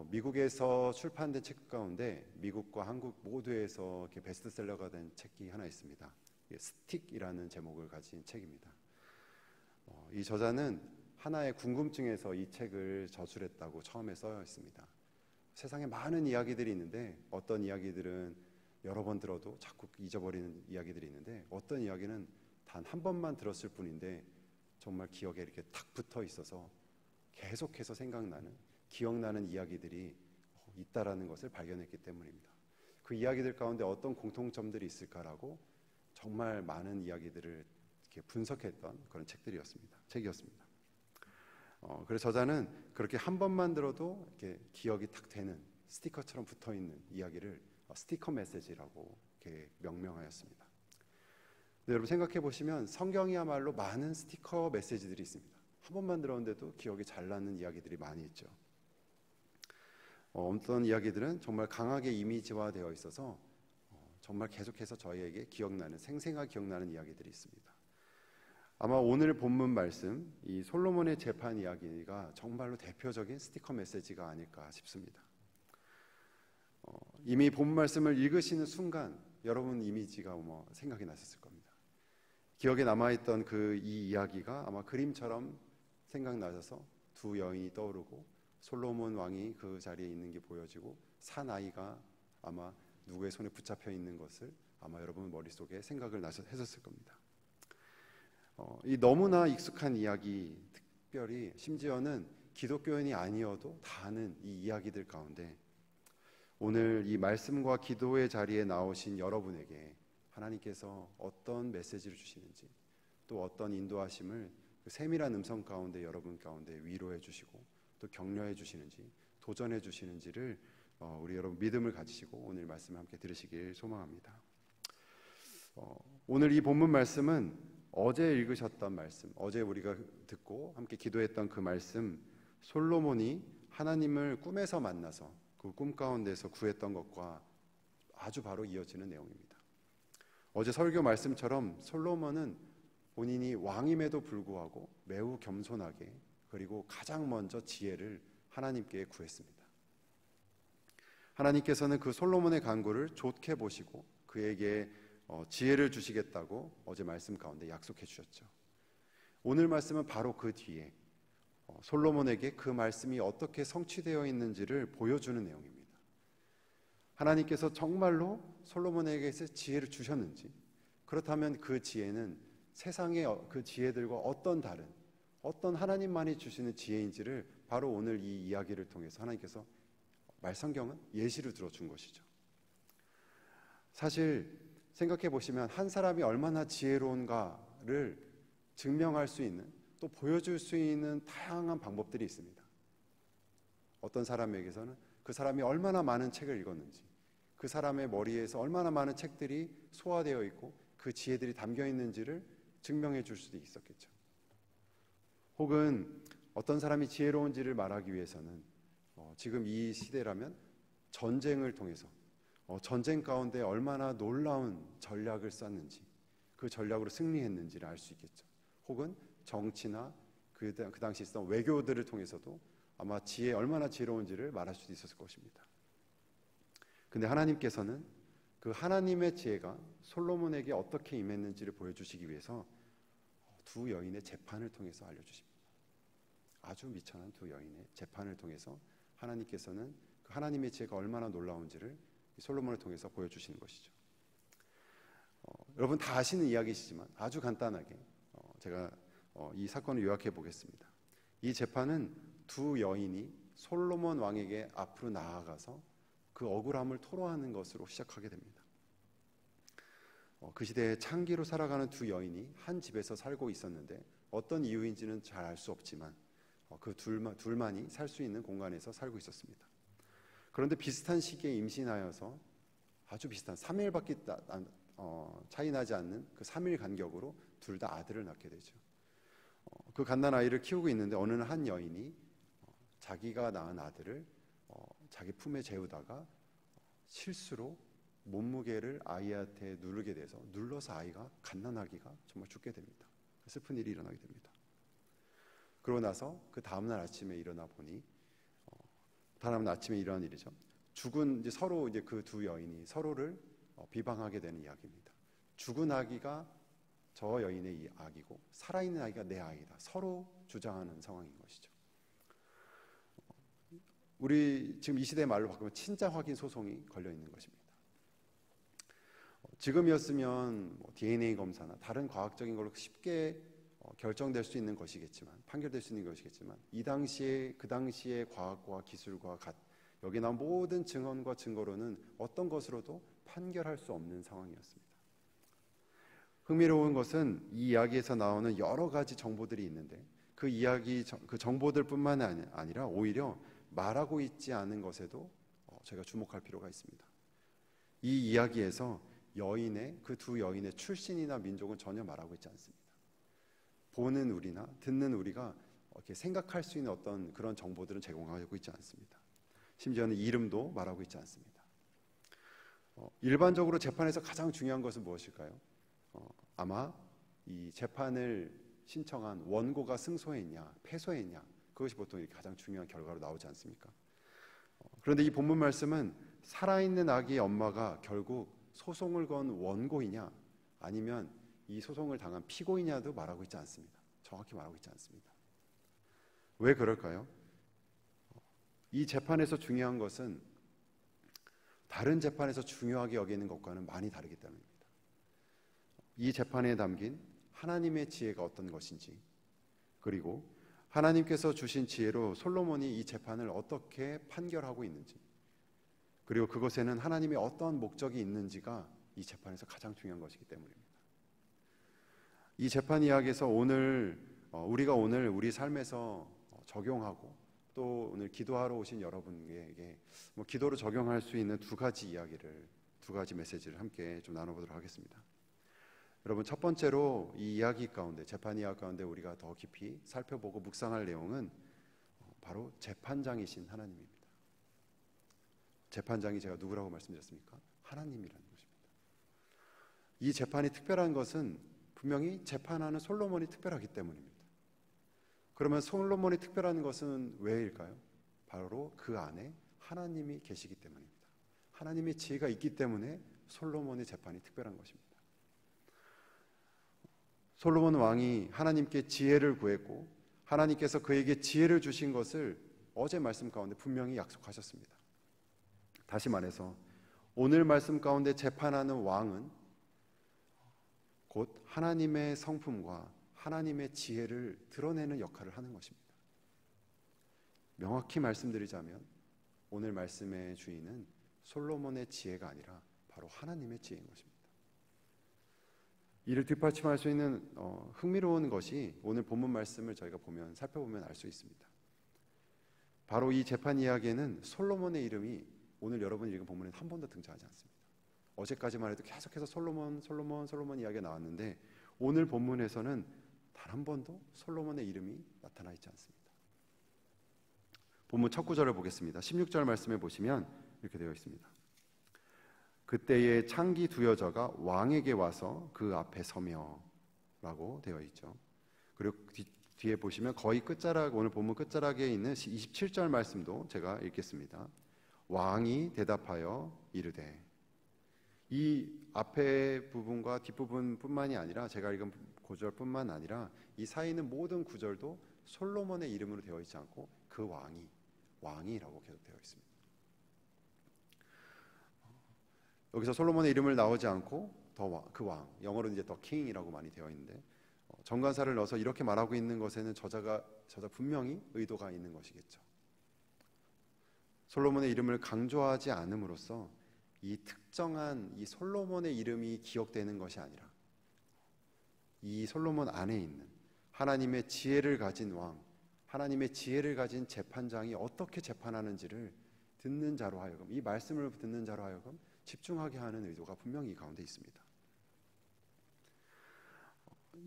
미국에서 출판된 책 가운데 미국과 한국 모두에서 이렇게 베스트셀러가 된 책이 하나 있습니다. 스틱이라는 제목을 가진 책입니다. 이 저자는 하나의 궁금증에서 이 책을 저술했다고 처음에 써 있습니다. 세상에 많은 이야기들이 있는데 어떤 이야기들은 여러 번 들어도 자꾸 잊어버리는 이야기들이 있는데 어떤 이야기는 단 한 번만 들었을 뿐인데 정말 기억에 이렇게 탁 붙어 있어서 계속해서 생각나는, 기억나는 이야기들이 있다라는 것을 발견했기 때문입니다. 그 이야기들 가운데 어떤 공통점들이 있을까라고 정말 많은 이야기들을 이렇게 분석했던 그런 책이었습니다. 그래서 저자는 그렇게 한 번만 들어도 이렇게 기억이 탁 되는 스티커처럼 붙어 있는 이야기를 스티커 메시지라고 이렇게 명명하였습니다. 여러분 생각해 보시면 성경이야말로 많은 스티커 메시지들이 있습니다. 한 번만 들었는데도 기억이 잘 나는 이야기들이 많이 있죠. 어떤 이야기들은 정말 강하게 이미지화되어 있어서 정말 계속해서 저희에게 기억나는, 생생하게 기억나는 이야기들이 있습니다. 아마 오늘 본문 말씀, 이 솔로몬의 재판 이야기가 정말로 대표적인 스티커 메시지가 아닐까 싶습니다. 이미 본문 말씀을 읽으시는 순간 여러분 이미지가 생각이 나셨을 겁니다. 기억에 남아있던 이 이야기가 아마 그림처럼 생각나셔서 두 여인이 떠오르고 솔로몬 왕이 그 자리에 있는 게 보여지고 사나이가 아마 누구의 손에 붙잡혀 있는 것을 아마 여러분 머릿속에 생각을 하셨을 겁니다. 이 너무나 익숙한 이야기, 특별히 심지어는 기독교인이 아니어도 다 아는 이 이야기들 가운데 오늘 이 말씀과 기도의 자리에 나오신 여러분에게 하나님께서 어떤 메시지를 주시는지, 또 어떤 인도하심을 그 세밀한 음성 가운데 여러분 가운데 위로해 주시고 또 격려해 주시는지, 도전해 주시는지를 우리 여러분 믿음을 가지시고 오늘 말씀을 함께 들으시길 소망합니다. 오늘 이 본문 말씀은 어제 읽으셨던 말씀, 어제 우리가 듣고 함께 기도했던 그 말씀, 솔로몬이 하나님을 꿈에서 만나서 그 꿈 가운데서 구했던 것과 아주 바로 이어지는 내용입니다. 어제 설교 말씀처럼 솔로몬은 본인이 왕임에도 불구하고 매우 겸손하게, 그리고 가장 먼저 지혜를 하나님께 구했습니다. 하나님께서는 그 솔로몬의 간구를 좋게 보시고 그에게 지혜를 주시겠다고 어제 말씀 가운데 약속해 주셨죠. 오늘 말씀은 바로 그 뒤에 솔로몬에게 그 말씀이 어떻게 성취되어 있는지를 보여주는 내용입니다. 하나님께서 정말로 솔로몬에게 지혜를 주셨는지, 그렇다면 그 지혜는 세상의 그 지혜들과 어떤 하나님만이 주시는 지혜인지를 바로 오늘 이 이야기를 통해서 하나님께서 말성경은 예시로 들어준 것이죠. 사실 생각해 보시면 한 사람이 얼마나 지혜로운가를 증명할 수 있는, 또 보여줄 수 있는 다양한 방법들이 있습니다. 어떤 사람에게서는 그 사람이 얼마나 많은 책을 읽었는지, 그 사람의 머리에서 얼마나 많은 책들이 소화되어 있고 그 지혜들이 담겨 있는지를 증명해 줄 수도 있었겠죠. 혹은 어떤 사람이 지혜로운지를 말하기 위해서는 지금 이 시대라면 전쟁을 통해서 전쟁 가운데 얼마나 놀라운 전략을 쐈는지, 그 전략으로 승리했는지를 알 수 있겠죠. 혹은 정치나 그 당시 있었던 외교들을 통해서도 아마 얼마나 지혜로운지를 말할 수도 있었을 것입니다. 근데 하나님께서는 그 하나님의 지혜가 솔로몬에게 어떻게 임했는지를 보여주시기 위해서 두 여인의 재판을 통해서 알려주십니다. 아주 미천한 두 여인의 재판을 통해서 하나님께서는 그 하나님의 지혜가 얼마나 놀라운지를 솔로몬을 통해서 보여주시는 것이죠. 여러분 다 아시는 이야기시지만 아주 간단하게 제가 이 사건을 요약해 보겠습니다. 이 재판은 두 여인이 솔로몬 왕에게 앞으로 나아가서 그 억울함을 토로하는 것으로 시작하게 됩니다. 그 시대에 창기로 살아가는 두 여인이 한 집에서 살고 있었는데 어떤 이유인지는 잘 알 수 없지만 그 둘만이 살 수 있는 공간에서 살고 있었습니다. 그런데 비슷한 시기에 임신하여서 아주 비슷한 3일밖에 차이 나지 않는 그 3일 간격으로 둘 다 아들을 낳게 되죠. 그 갓난 아이를 키우고 있는데 어느 한 여인이 자기가 낳은 아들을 자기 품에 재우다가 실수로 몸무게를 아이한테 누르게 돼서 눌러서 아이가 갓난아기가 정말 죽게 됩니다. 슬픈 일이 일어나게 됩니다. 그러고 나서 그 다음날 아침에 일어나 보니 다음 아침에 일어난 일이죠. 죽은 이제 서로 이제 그 두 여인이 서로를 비방하게 되는 이야기입니다. 죽은 아기가 저 여인의 이 아기고 살아있는 아기가 내 아기다. 서로 주장하는 상황인 것이죠. 우리 지금 이 시대의 말로 바꾸면 친자 확인 소송이 걸려 있는 것입니다. 지금이었으면 DNA 검사나 다른 과학적인 걸로 쉽게 결정될 수 있는 것이겠지만, 판결될 수 있는 것이겠지만, 이 당시에 그 당시의 과학과 기술과 여기 나온 모든 증언과 증거로는 어떤 것으로도 판결할 수 없는 상황이었습니다. 흥미로운 것은 이 이야기에서 나오는 여러 가지 정보들이 있는데 그 이야기, 그 정보들뿐만 아니라 오히려 말하고 있지 않은 것에도 저희가 주목할 필요가 있습니다. 이 이야기에서 그 두 여인의 출신이나 민족은 전혀 말하고 있지 않습니다. 보는 우리나 듣는 우리가 이렇게 생각할 수 있는 어떤 그런 정보들은 제공하고 있지 않습니다. 심지어는 이름도 말하고 있지 않습니다. 일반적으로 재판에서 가장 중요한 것은 무엇일까요? 아마 이 재판을 신청한 원고가 승소했냐, 패소했냐, 그것이 보통 가장 중요한 결과로 나오지 않습니까? 그런데 이 본문 말씀은 살아있는 아기의 엄마가 결국 소송을 건 원고이냐, 아니면 이 소송을 당한 피고이냐도 말하고 있지 않습니다. 정확히 말하고 있지 않습니다. 왜 그럴까요? 이 재판에서 중요한 것은 다른 재판에서 중요하게 여기는 것과는 많이 다르기 때문입니다. 이 재판에 담긴 하나님의 지혜가 어떤 것인지, 그리고 하나님께서 주신 지혜로 솔로몬이 이 재판을 어떻게 판결하고 있는지, 그리고 그것에는 하나님의 어떤 목적이 있는지가 이 재판에서 가장 중요한 것이기 때문입니다. 이 재판 이야기에서 우리가 오늘 우리 삶에서 적용하고 또 오늘 기도하러 오신 여러분에게 기도로 적용할 수 있는 두 가지 메시지를 함께 좀 나눠보도록 하겠습니다. 여러분, 첫 번째로 이 이야기 가운데, 재판 이야기 가운데 우리가 더 깊이 살펴보고 묵상할 내용은 바로 재판장이신 하나님입니다. 재판장이 제가 누구라고 말씀드렸습니까? 하나님이라는 것입니다. 이 재판이 특별한 것은 분명히 재판하는 솔로몬이 특별하기 때문입니다. 그러면 솔로몬이 특별한 것은 왜일까요? 바로 그 안에 하나님이 계시기 때문입니다. 하나님의 지혜가 있기 때문에 솔로몬의 재판이 특별한 것입니다. 솔로몬 왕이 하나님께 지혜를 구했고 하나님께서 그에게 지혜를 주신 것을 어제 말씀 가운데 분명히 약속하셨습니다. 다시 말해서 오늘 말씀 가운데 재판하는 왕은 곧 하나님의 성품과 하나님의 지혜를 드러내는 역할을 하는 것입니다. 명확히 말씀드리자면 오늘 말씀의 주인은 솔로몬의 지혜가 아니라 바로 하나님의 지혜인 것입니다. 이를 뒷받침할 수 있는 흥미로운 것이 오늘 본문 말씀을 저희가 살펴보면 알 수 있습니다. 바로 이 재판 이야기에는 솔로몬의 이름이 오늘 여러분이 읽은 본문에 한 번도 등장하지 않습니다. 어제까지만 해도 계속해서 솔로몬 이야기가 나왔는데 오늘 본문에서는 단 한 번도 솔로몬의 이름이 나타나 있지 않습니다. 본문 첫 구절을 보겠습니다. 16절 말씀에 보시면 이렇게 되어 있습니다. 그때에 창기 두 여자가 왕에게 와서 그 앞에 서며 라고 되어 있죠. 그리고 뒤에 보시면 거의 오늘 본문 끝자락에 있는 27절 말씀도 제가 읽겠습니다. 왕이 대답하여 이르되, 이 앞에 부분과 뒷부분뿐만이 아니라 제가 읽은 구절뿐만 아니라 이 사이에 있는 모든 구절도 솔로몬의 이름으로 되어 있지 않고 그 왕이라고 계속 되어 있습니다. 여기서 솔로몬의 이름을 나오지 않고 그 왕, 영어로는 이제 더 킹이라고 많이 되어 있는데 정관사를 넣어서 이렇게 말하고 있는 것에는 저자 분명히 의도가 있는 것이겠죠. 솔로몬의 이름을 강조하지 않음으로써 이 특정한 이 솔로몬의 이름이 기억되는 것이 아니라 이 솔로몬 안에 있는 하나님의 지혜를 가진 왕, 하나님의 지혜를 가진 재판장이 어떻게 재판하는지를 듣는 자로 하여금, 이 말씀을 듣는 자로 하여금 집중하게 하는 의도가 분명히 이 가운데 있습니다.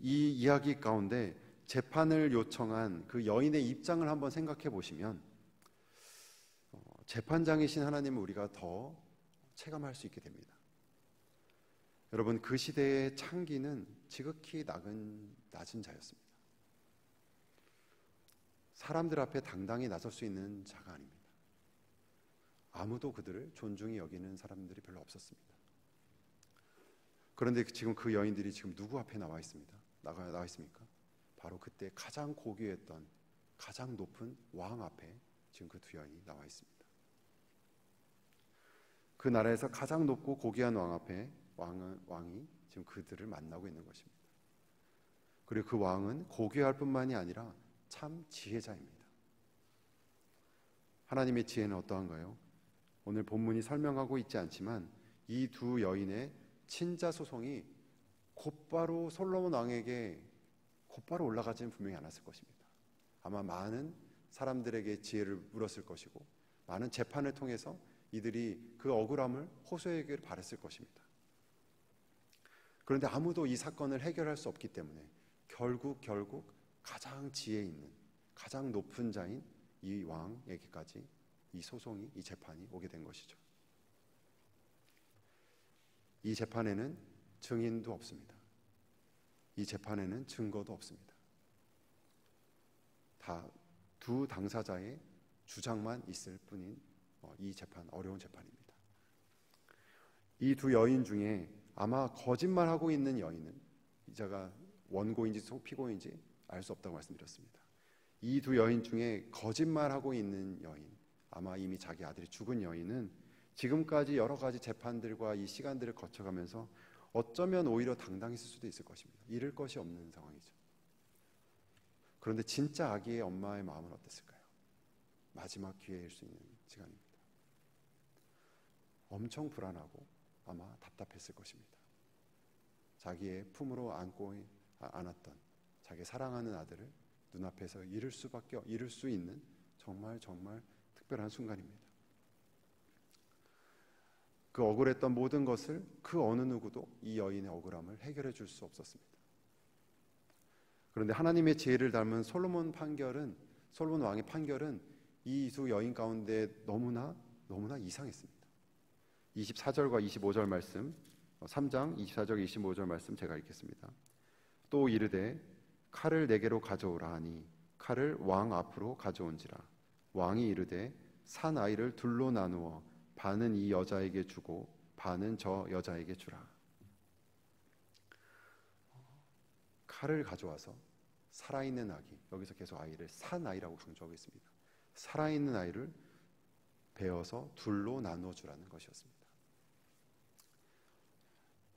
이 이야기 가운데 재판을 요청한 그 여인의 입장을 한번 생각해 보시면 재판장이신 하나님을 우리가 더 체감할 수 있게 됩니다. 여러분, 그 시대의 창기는 지극히 낮은 자였습니다. 사람들 앞에 당당히 나설 수 있는 자가 아닙니다. 아무도 그들을 존중히 여기는 사람들이 별로 없었습니다. 그런데 지금 그 여인들이 지금 누구 앞에 나와 있습니다. 나와 있습니까? 바로 그때 가장 고귀했던 가장 높은 왕 앞에 지금 그 두 여인이 나와 있습니다. 그 나라에서 가장 높고 고귀한 왕 앞에 왕이 지금 그들을 만나고 있는 것입니다. 그리고 그 왕은 고귀할 뿐만이 아니라 참 지혜자입니다. 하나님의 지혜는 어떠한가요? 오늘 본문이 설명하고 있지 않지만 이 두 여인의 친자 소송이 곧바로 솔로몬 왕에게 곧바로 올라가지는 분명히 않았을 것입니다. 아마 많은 사람들에게 지혜를 물었을 것이고 많은 재판을 통해서 이들이 그 억울함을 호소에게 바랬을 것입니다. 그런데 아무도 이 사건을 해결할 수 없기 때문에 결국 가장 지혜 있는 가장 높은 자인 이 왕에게까지 이 소송이 이 재판이 오게 된 것이죠. 이 재판에는 증인도 없습니다. 이 재판에는 증거도 없습니다. 다 두 당사자의 주장만 있을 뿐인 이 재판, 어려운 재판입니다. 이 두 여인 중에 아마 거짓말하고 있는 여인은 이자가 원고인지 피고인지 알 수 없다고 말씀드렸습니다. 이 두 여인 중에 거짓말하고 있는 여인, 아마 이미 자기 아들이 죽은 여인은 지금까지 여러 가지 재판들과 이 시간들을 거쳐가면서 어쩌면 오히려 당당했을 수도 있을 것입니다. 잃을 것이 없는 상황이죠. 그런데 진짜 아기의 엄마의 마음은 어땠을까요? 마지막 기회일 수 있는 시간입니다. 엄청 불안하고 아마 답답했을 것입니다. 자기의 품으로 안았던 자기 사랑하는 아들을 눈앞에서 잃을 수 있는 정말 특별한 순간입니다. 그 억울했던 모든 것을 그 어느 누구도 이 여인의 억울함을 해결해 줄 수 없었습니다. 그런데 하나님의 지혜를 닮은 솔로몬 왕의 판결은 이 두 여인 가운데 너무나 이상했습니다. 24절과 25절 말씀, 3장 24절 25절 말씀 제가 읽겠습니다. 또 이르되 칼을 내게로 가져오라 하니 칼을 왕 앞으로 가져온지라. 왕이 이르되 산 아이를 둘로 나누어 반은 이 여자에게 주고 반은 저 여자에게 주라. 칼을 가져와서 살아있는 아기, 여기서 계속 아이를 산 아이라고 강조하고 있습니다. 살아있는 아이를 베어서 둘로 나누어 주라는 것이었습니다.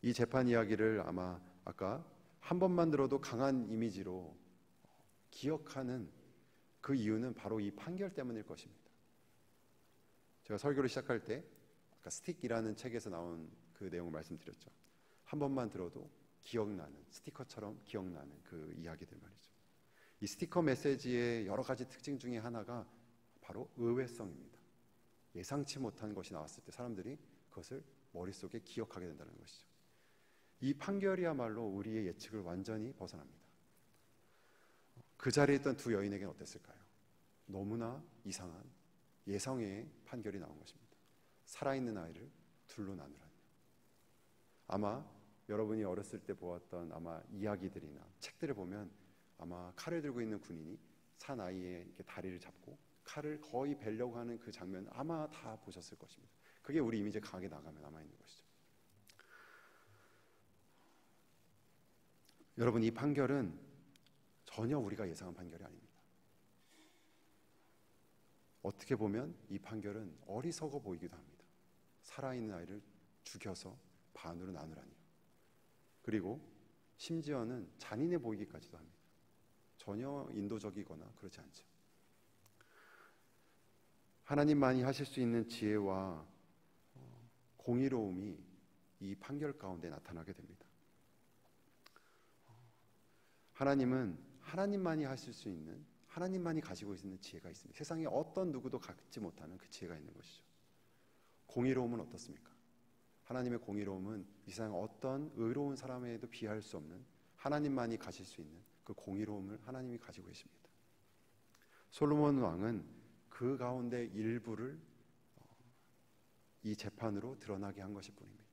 이 재판 이야기를 아마 아까 한 번만 들어도 강한 이미지로 기억하는 그 이유는 바로 이 판결 때문일 것입니다. 제가 설교를 시작할 때 아까 스틱이라는 책에서 나온 그 내용을 말씀드렸죠. 한 번만 들어도 기억나는, 스티커처럼 기억나는 그 이야기들 말이죠. 이 스티커 메시지의 여러 가지 특징 중에 하나가 바로 의외성입니다. 예상치 못한 것이 나왔을 때 사람들이 그것을 머릿속에 기억하게 된다는 것이죠. 이 판결이야말로 우리의 예측을 완전히 벗어납니다. 그 자리에 있던 두 여인에게는 어땠을까요? 너무나 이상한 예상외의 판결이 나온 것입니다. 살아있는 아이를 둘로 나누라니. 아마 여러분이 어렸을 때 보았던 아마 이야기들이나 책들을 보면 아마 칼을 들고 있는 군인이 산 아이의 이렇게 다리를 잡고 칼을 거의 베려고 하는 그 장면 아마 다 보셨을 것입니다. 그게 우리 이미지에 강하게 남아있는 것이죠. 여러분, 이 판결은 전혀 우리가 예상한 판결이 아닙니다. 어떻게 보면 이 판결은 어리석어 보이기도 합니다. 살아있는 아이를 죽여서 반으로 나누라니요. 그리고 심지어는 잔인해 보이기까지도 합니다. 전혀 인도적이거나 그렇지 않죠. 하나님만이 하실 수 있는 지혜와 공의로움이 이 판결 가운데 나타나게 됩니다. 하나님은 하나님만이 하실 수 있는, 하나님만이 가지고 있는 지혜가 있습니다. 세상에 어떤 누구도 갖지 못하는 그 지혜가 있는 것이죠. 공의로움은 어떻습니까? 하나님의 공의로움은 이 세상 어떤 의로운 사람에도 비할 수 없는, 하나님만이 가질 수 있는 그 공의로움을 하나님이 가지고 계십니다. 솔로몬 왕은 그 가운데 일부를 이 재판으로 드러나게 한 것일 뿐입니다.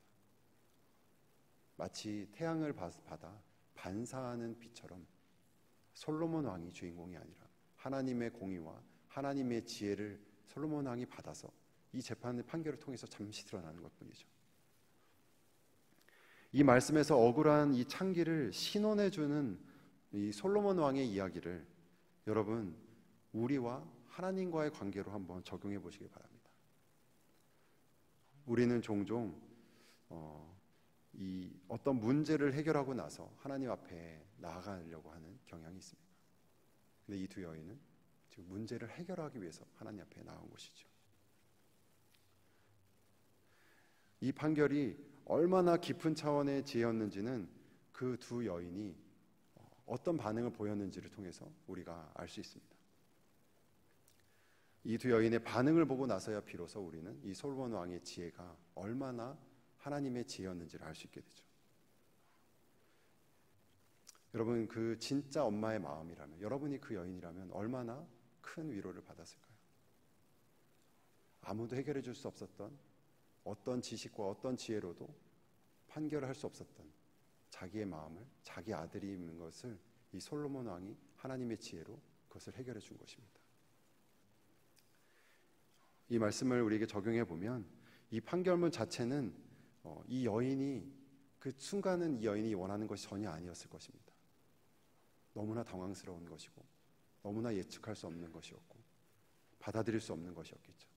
마치 태양을 받아 반사하는 빛처럼 솔로몬 왕이 주인공이 아니라 하나님의 공의와 하나님의 지혜를 솔로몬 왕이 받아서 이 재판의 판결을 통해서 잠시 드러나는 것뿐이죠. 이 말씀에서 억울한 이 창기를 신원해주는 이 솔로몬 왕의 이야기를 여러분 우리와 하나님과의 관계로 한번 적용해 보시기 바랍니다. 우리는 종종 이 어떤 문제를 해결하고 나서 하나님 앞에 나아가려고 하는 경향이 있습니다. 근데 이 두 여인은 지금 문제를 해결하기 위해서 하나님 앞에 나온 것이죠. 이 판결이 얼마나 깊은 차원의 지혜였는지는 그 두 여인이 어떤 반응을 보였는지를 통해서 우리가 알 수 있습니다. 이 두 여인의 반응을 보고 나서야 비로소 우리는 이 솔로몬 왕의 지혜가 얼마나 하나님의 지혜였는지를 알 수 있게 되죠. 여러분, 그 진짜 엄마의 마음이라면, 여러분이 그 여인이라면 얼마나 큰 위로를 받았을까요? 아무도 해결해 줄 수 없었던 어떤 지식과 어떤 지혜로도 판결을 할 수 없었던 자기의 마음을 자기 아들이 있는 것을 이 솔로몬 왕이 하나님의 지혜로 그것을 해결해 준 것입니다. 이 말씀을 우리에게 적용해 보면 이 판결문 자체는 이 여인이 그 순간은 이 여인이 원하는 것이 전혀 아니었을 것입니다. 너무나 당황스러운 것이고 너무나 예측할 수 없는 것이었고 받아들일 수 없는 것이었겠죠.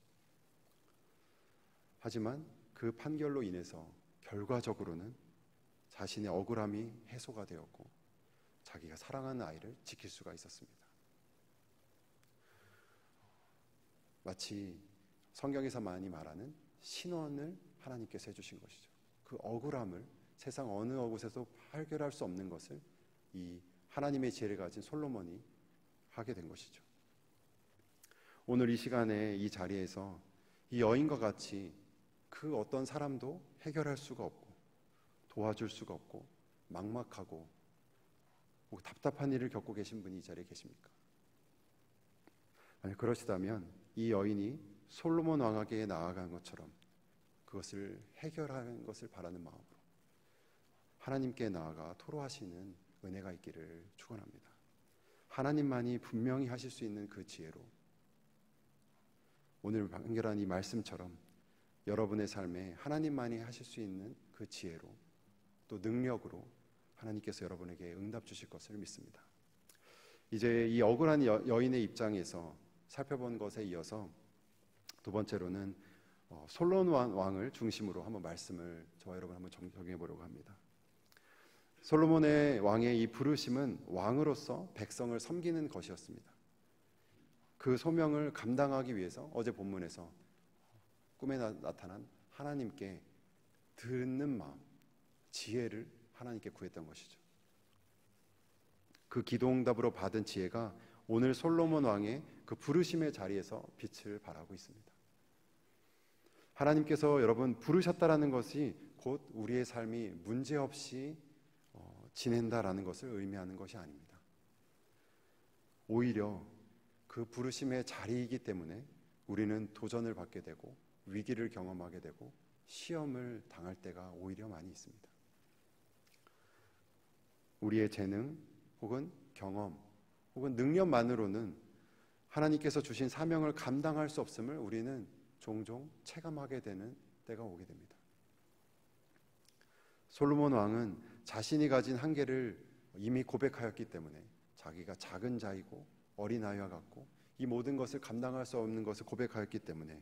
하지만 그 판결로 인해서 결과적으로는 자신의 억울함이 해소가 되었고 자기가 사랑하는 아이를 지킬 수가 있었습니다. 마치 성경에서 많이 말하는 신원을 하나님께서 해주신 것이죠. 그 억울함을 세상 어느 곳에서 해결할 수 없는 것을 이 하나님의 지혜를 가진 솔로몬이 하게 된 것이죠. 오늘 이 시간에 이 자리에서 이 여인과 같이 그 어떤 사람도 해결할 수가 없고 도와줄 수가 없고 막막하고 답답한 일을 겪고 계신 분이 이 자리에 계십니까? 아니, 그러시다면 이 여인이 솔로몬 왕에게 나아간 것처럼 그것을 해결하는 것을 바라는 마음으로 하나님께 나아가 토로하시는 은혜가 있기를 축원합니다. 하나님만이 분명히 하실 수 있는 그 지혜로 오늘 판결한 이 말씀처럼 여러분의 삶에 하나님만이 하실 수 있는 그 지혜로 또 능력으로 하나님께서 여러분에게 응답 주실 것을 믿습니다. 이제 이 억울한 여인의 입장에서 살펴본 것에 이어서 두 번째로는 솔로몬 왕을 중심으로 한번 말씀을 저와 여러분 한번 적용해 보려고 합니다. 솔로몬의 왕의 이 부르심은 왕으로서 백성을 섬기는 것이었습니다. 그 소명을 감당하기 위해서 어제 본문에서 꿈에 나타난 하나님께 듣는 마음, 지혜를 하나님께 구했던 것이죠. 그 기도응답으로 받은 지혜가 오늘 솔로몬 왕의 그 부르심의 자리에서 빛을 발하고 있습니다. 하나님께서 여러분 부르셨다라는 것이 곧 우리의 삶이 문제없이 지낸다라는 것을 의미하는 것이 아닙니다. 오히려 그 부르심의 자리이기 때문에 우리는 도전을 받게 되고 위기를 경험하게 되고 시험을 당할 때가 오히려 많이 있습니다. 우리의 재능 혹은 경험 혹은 능력만으로는 하나님께서 주신 사명을 감당할 수 없음을 우리는 종종 체감하게 되는 때가 오게 됩니다. 솔로몬 왕은 자신이 가진 한계를 이미 고백하였기 때문에 자기가 작은 자이고 어린아이와 같고 이 모든 것을 감당할 수 없는 것을 고백하였기 때문에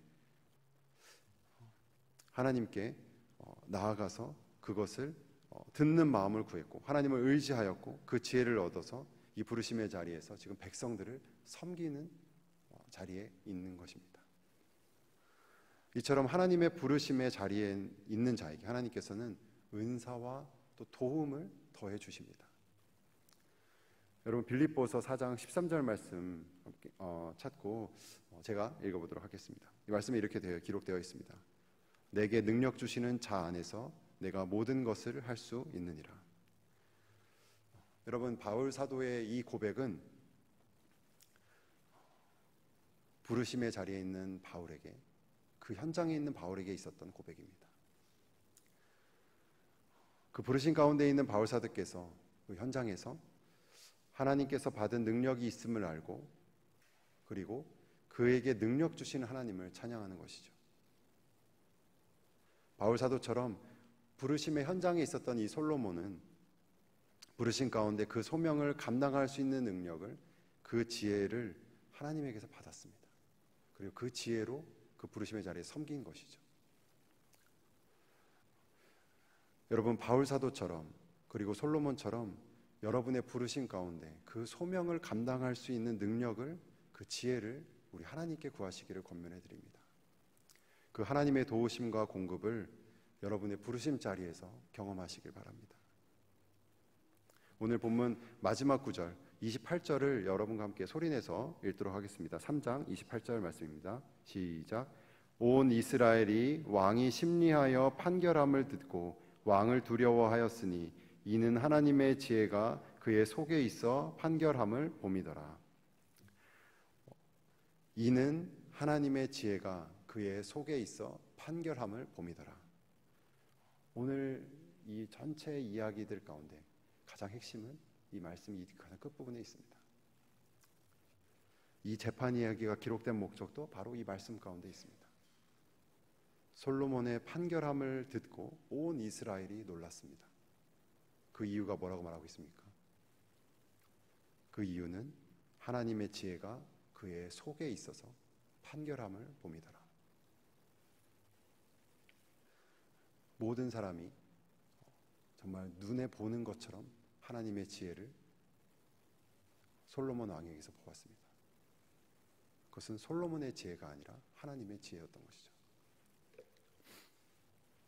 하나님께 나아가서 그것을 듣는 마음을 구했고 하나님을 의지하였고 그 지혜를 얻어서 이 부르심의 자리에서 지금 백성들을 섬기는 자리에 있는 것입니다. 이처럼 하나님의 부르심의 자리에 있는 자에게 하나님께서는 은사와 또 도움을 더해 주십니다. 여러분 빌립보서 4장 13절 말씀 찾고 제가 읽어보도록 하겠습니다. 이 말씀에 이렇게 기록되어 있습니다. 내게 능력 주시는 자 안에서 내가 모든 것을 할 수 있느니라. 여러분 바울 사도의 이 고백은 부르심의 자리에 있는 바울에게 그 현장에 있는 바울에게 있었던 고백입니다. 그 부르심 가운데 있는 바울 사도께서 그 현장에서 하나님께서 받은 능력이 있음을 알고 그리고 그에게 능력 주시는 하나님을 찬양하는 것이죠. 바울 사도처럼 부르심의 현장에 있었던 이 솔로몬은 부르심 가운데 그 소명을 감당할 수 있는 능력을, 그 지혜를 하나님에게서 받았습니다. 그리고 그 지혜로 그 부르심의 자리에 섬긴 것이죠. 여러분, 바울 사도처럼 그리고 솔로몬처럼 여러분의 부르심 가운데 그 소명을 감당할 수 있는 능력을, 그 지혜를 우리 하나님께 구하시기를 권면해 드립니다. 그 하나님의 도우심과 공급을 여러분의 부르심 자리에서 경험하시길 바랍니다. 오늘 본문 마지막 구절 28절을 여러분과 함께 소리내서 읽도록 하겠습니다. 3장 28절 말씀입니다. 시작. 온 이스라엘이 왕이 심리하여 판결함을 듣고 왕을 두려워하였으니 이는 하나님의 지혜가 그의 속에 있어 판결함을 봄이더라. 이는 하나님의 지혜가 그의 속에 있어 판결함을 봄이더라. 오늘 이 전체 이야기들 가운데 가장 핵심은 이 말씀이 가장 끝부분에 있습니다. 이 재판 이야기가 기록된 목적도 바로 이 말씀 가운데 있습니다. 솔로몬의 판결함을 듣고 온 이스라엘이 놀랐습니다. 그 이유가 뭐라고 말하고 있습니까? 그 이유는 하나님의 지혜가 그의 속에 있어서 판결함을 봄이더라. 모든 사람이 정말 눈에 보는 것처럼 하나님의 지혜를 솔로몬 왕에게서 보았습니다. 그것은 솔로몬의 지혜가 아니라 하나님의 지혜였던 것이죠.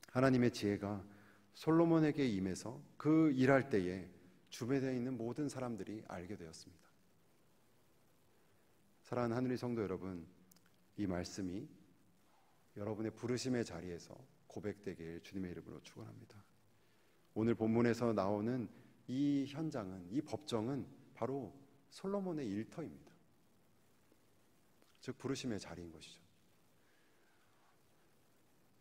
하나님의 지혜가 솔로몬에게 임해서 그 일할 때에 주변에 있는 모든 사람들이 알게 되었습니다. 사랑하는 하늘의 성도 여러분, 이 말씀이 여러분의 부르심의 자리에서 고백되길 주님의 이름으로 축원합니다. 오늘 본문에서 나오는 이 현장은, 이 법정은 바로 솔로몬의 일터입니다. 즉 부르심의 자리인 것이죠.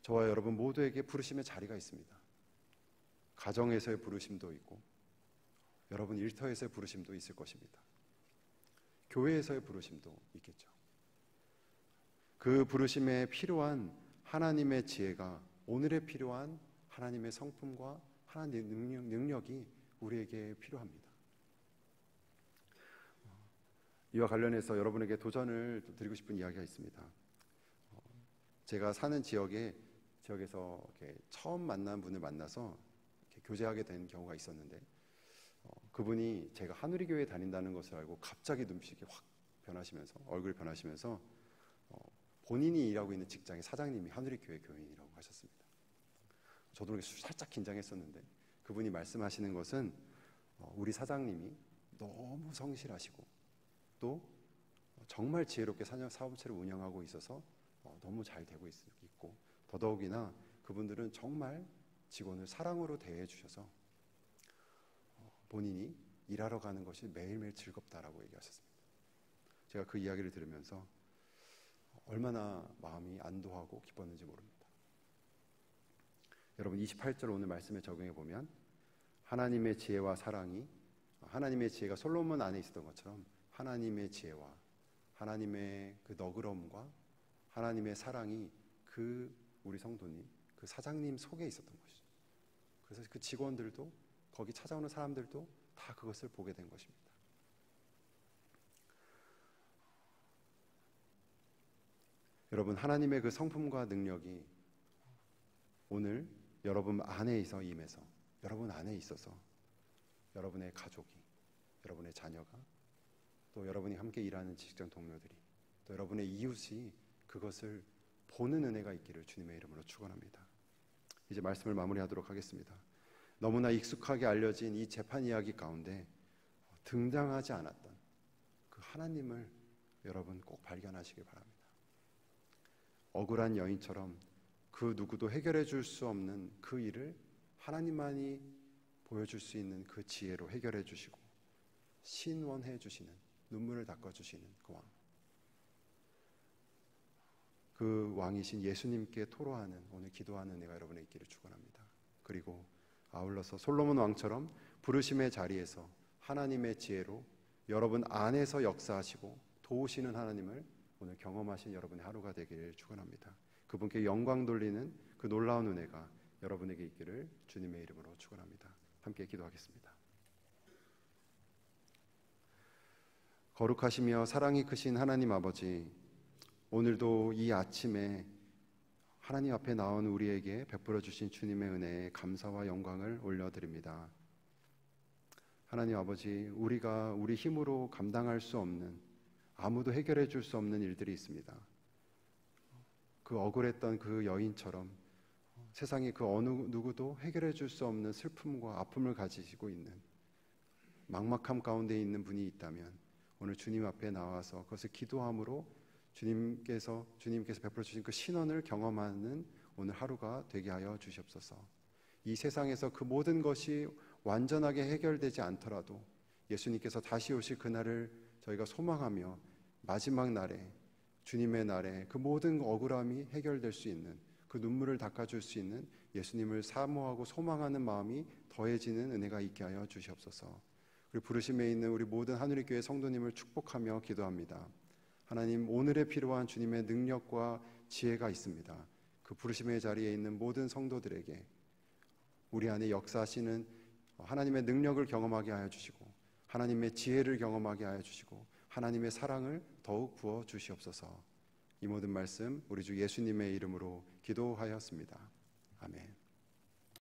저와 여러분 모두에게 부르심의 자리가 있습니다. 가정에서의 부르심도 있고 여러분 일터에서의 부르심도 있을 것입니다. 교회에서의 부르심도 있겠죠. 그 부르심에 필요한 하나님의 지혜가 오늘에 필요한 하나님의 성품과 하나님의 능력이 우리에게 필요합니다. 이와 관련해서 여러분에게 도전을 드리고 싶은 이야기가 있습니다. 제가 사는 지역에서 이렇게 처음 만난 분을 만나서 이렇게 교제하게 된 경우가 있었는데, 그분이 제가 한우리교회에 다닌다는 것을 알고 갑자기 눈빛이 확 변하시면서, 얼굴이 변하시면서 본인이 일하고 있는 직장의 사장님이 한우리교회 교인이라고 하셨습니다. 저도 살짝 긴장했었는데 그분이 말씀하시는 것은 우리 사장님이 너무 성실하시고 또 정말 지혜롭게 사업체를 운영하고 있어서 너무 잘 되고 있고, 더더욱이나 그분들은 정말 직원을 사랑으로 대해 주셔서 본인이 일하러 가는 것이 매일매일 즐겁다라고 얘기하셨습니다. 제가 그 이야기를 들으면서 얼마나 마음이 안도하고 기뻤는지 모릅니다. 여러분 28절 오늘 말씀에 적용해 보면 하나님의 지혜와 사랑이, 하나님의 지혜가 솔로몬 안에 있었던 것처럼 하나님의 지혜와 하나님의 그 너그러움과 하나님의 사랑이 그 우리 성도님, 그 사장님 속에 있었던 것이죠. 그래서 그 직원들도, 거기 찾아오는 사람들도 다 그것을 보게 된 것입니다. 여러분, 하나님의 그 성품과 능력이 오늘 여러분 안에서 임해서, 여러분 안에 있어서 여러분의 가족이, 여러분의 자녀가, 또 여러분이 함께 일하는 직장 동료들이, 또 여러분의 이웃이 그것을 보는 은혜가 있기를 주님의 이름으로 축원합니다. 이제 말씀을 마무리하도록 하겠습니다. 너무나 익숙하게 알려진 이 재판 이야기 가운데 등장하지 않았던 그 하나님을 여러분 꼭 발견하시길 바랍니다. 억울한 여인처럼 그 누구도 해결해 줄 수 없는 그 일을 하나님만이 보여줄 수 있는 그 지혜로 해결해 주시고 신원해 주시는, 눈물을 닦아 주시는 그 왕, 그 왕이신 예수님께 토로하는 오늘 기도하는 은혜가 여러분의 있기를 축원합니다. 그리고 아울러서 솔로몬 왕처럼 부르심의 자리에서 하나님의 지혜로 여러분 안에서 역사하시고 도우시는 하나님을 오늘 경험하신 여러분의 하루가 되기를 축원합니다. 그분께 영광 돌리는 그 놀라운 은혜가 여러분에게 있기를 주님의 이름으로 축원합니다. 함께 기도하겠습니다. 거룩하시며 사랑이 크신 하나님 아버지, 오늘도 이 아침에 하나님 앞에 나온 우리에게 베풀어 주신 주님의 은혜에 감사와 영광을 올려드립니다. 하나님 아버지, 우리가 우리 힘으로 감당할 수 없는, 아무도 해결해 줄 수 없는 일들이 있습니다. 그 억울했던 그 여인처럼 세상에 그 어느 누구도 해결해 줄 수 없는 슬픔과 아픔을 가지시고 있는, 막막함 가운데 있는 분이 있다면 오늘 주님 앞에 나와서 그것을 기도함으로 주님께서 베풀어 주신 그 신원을 경험하는 오늘 하루가 되게 하여 주시옵소서. 이 세상에서 그 모든 것이 완전하게 해결되지 않더라도 예수님께서 다시 오실 그날을 저희가 소망하며 마지막 날에, 주님의 날에 그 모든 억울함이 해결될 수 있는, 그 눈물을 닦아줄 수 있는 예수님을 사모하고 소망하는 마음이 더해지는 은혜가 있게 하여 주시옵소서. 그리고 부르심에 있는 우리 모든 하늘의 교회 성도님을 축복하며 기도합니다. 하나님, 오늘에 필요한 주님의 능력과 지혜가 있습니다. 그 부르심의 자리에 있는 모든 성도들에게 우리 안에 역사하시는 하나님의 능력을 경험하게 하여 주시고, 하나님의 지혜를 경험하게 하여 주시고, 하나님의 사랑을 더욱 부어 주시옵소서. 이 모든 말씀 우리 주 예수님의 이름으로 기도하였습니다. 아멘.